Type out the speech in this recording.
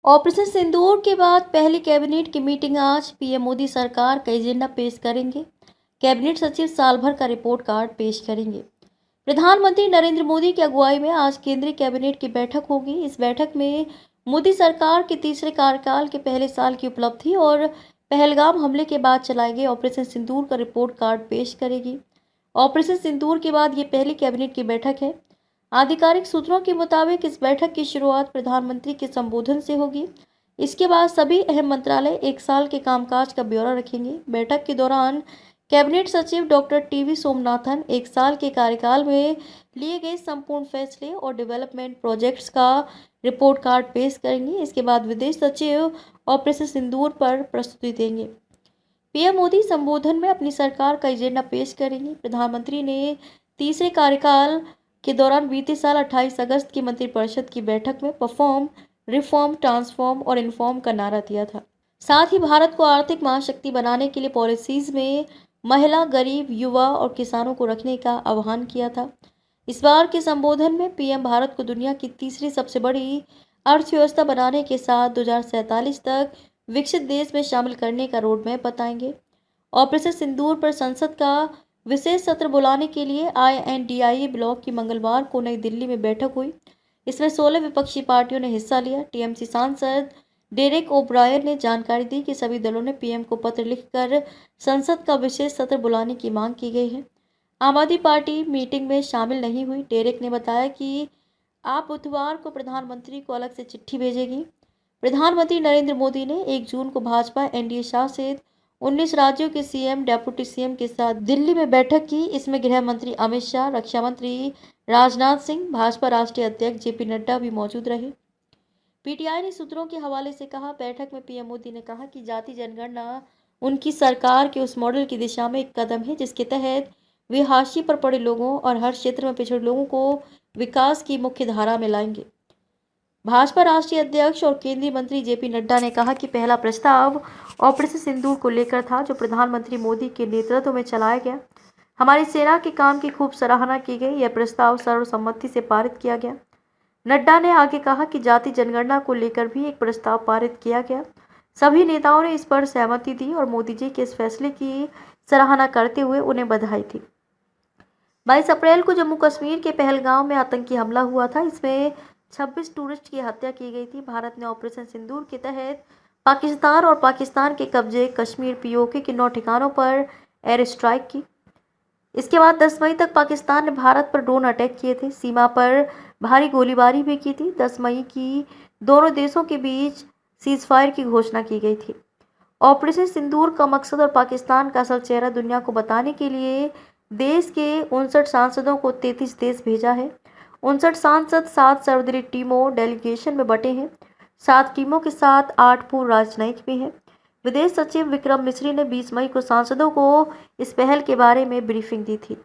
Operation सिंदूर के बाद पहली कैबिनेट की मीटिंग आज। पीएम मोदी सरकार का एजेंडा पेश करेंगे। कैबिनेट सचिव साल भर का रिपोर्ट कार्ड पेश करेंगे। प्रधानमंत्री नरेंद्र मोदी की अगुवाई में आज केंद्रीय कैबिनेट की बैठक होगी। इस बैठक में मोदी सरकार के तीसरे कार्यकाल के पहले साल की उपलब्धि और पहलगाम हमले के बाद चलाए गए ऑपरेशन सिंदूर का रिपोर्ट कार्ड पेश करेगी। ऑपरेशन सिंदूर के बाद ये पहली कैबिनेट की बैठक है। आधिकारिक सूत्रों के मुताबिक इस बैठक की शुरुआत प्रधानमंत्री के संबोधन से होगी। इसके बाद सभी अहम मंत्रालय एक साल के कामकाज का ब्यौरा रखेंगे। बैठक के दौरान कैबिनेट सचिव डॉक्टर टीवी सोमनाथन एक साल के कार्यकाल में लिए गए संपूर्ण फैसले और डेवलपमेंट प्रोजेक्ट्स का रिपोर्ट कार्ड पेश करेंगे। इसके बाद विदेश सचिव ऑपरेशन सिंदूर पर प्रस्तुति देंगे। पीएम मोदी संबोधन में अपनी सरकार का एजेंडा पेश करेंगे। प्रधानमंत्री ने तीसरे कार्यकाल के दौरान बीते साल 28 अगस्त की मंत्रिपरिषद की बैठक में परफॉर्म, रिफॉर्म, ट्रांसफॉर्म और इन्फॉर्म का नारा दिया था। साथ ही भारत को आर्थिक महाशक्ति बनाने के लिए पॉलिसीज में महिला, गरीब, युवा और किसानों को रखने का आह्वान किया था। इस बार के संबोधन में पीएम भारत को दुनिया की तीसरी सबसे बड़ी अर्थव्यवस्था बनाने के साथ 2047 तक विकसित देश में शामिल करने का रोड मैप बताएंगे। ऑपरेशन सिंदूर पर संसद का विशेष सत्र बुलाने के लिए INDIA ब्लॉक की मंगलवार को नई दिल्ली में बैठक हुई। इसमें 16 विपक्षी पार्टियों ने हिस्सा लिया। टीएमसी सांसद डेरेक ओब्रायन ने जानकारी दी कि सभी दलों ने पीएम को पत्र लिखकर संसद का विशेष सत्र बुलाने की मांग की गई है। आम आदमी पार्टी मीटिंग में शामिल नहीं हुई। डेरेक ने बताया कि आप बुधवार को प्रधानमंत्री को अलग से चिट्ठी भेजेगी। प्रधानमंत्री नरेंद्र मोदी ने 1 जून को भाजपा एनडीए शासित 19 राज्यों के सीएम, डेप्यूटी सीएम के साथ दिल्ली में बैठक की। इसमें गृह मंत्री अमित शाह, रक्षा मंत्री राजनाथ सिंह, भाजपा राष्ट्रीय अध्यक्ष जेपी नड्डा भी मौजूद रहे। पीटीआई ने सूत्रों के हवाले से कहा, बैठक में पीएम मोदी ने कहा कि जाति जनगणना उनकी सरकार के उस मॉडल की दिशा में एक कदम है जिसके तहत वे हाशिए पर पड़े लोगों और हर क्षेत्र में पिछड़े लोगों को विकास की मुख्य धारा में लाएंगे। भाजपा राष्ट्रीय अध्यक्ष और केंद्रीय मंत्री जेपी नड्डा ने कहा कि पहला प्रस्ताव ऑपरेशन सिंदूर को लेकर था जो प्रधानमंत्री मोदी के नेतृत्व में चलाया गया। हमारी सेना के काम की खूब सराहना की गई। यह प्रस्ताव सर्वसम्मति से पारित किया गया। नड्डा ने आगे कहा कि जाति जनगणना को लेकर भी एक प्रस्ताव पारित किया गया। सभी नेताओं ने इस पर सहमति दी और मोदी जी के इस फैसले की सराहना करते हुए उन्हें बधाई दी। 22 अप्रैल को जम्मू कश्मीर के पहलगाम में आतंकी हमला हुआ था। इसमें 26 टूरिस्ट की हत्या की गई थी। भारत ने ऑपरेशन सिंदूर के तहत पाकिस्तान और पाकिस्तान के कब्जे कश्मीर POK के 9 ठिकानों पर एयर स्ट्राइक की। इसके बाद 10 मई तक पाकिस्तान ने भारत पर ड्रोन अटैक किए थे। सीमा पर भारी गोलीबारी भी की थी। 10 मई की दोनों देशों के बीच सीजफायर की घोषणा की गई थी। ऑपरेशन सिंदूर का मकसद और पाकिस्तान का असल चेहरा दुनिया को बताने के लिए देश के 59 सांसदों को 33 देश भेजा है। 59 सांसद 7 सर्वदलीय टीमों डेलीगेशन में बटे हैं। 7 टीमों के साथ 8 पूर्व राजनयिक भी हैं। विदेश सचिव विक्रम मिस्री ने 20 मई को सांसदों को इस पहल के बारे में ब्रीफिंग दी थी।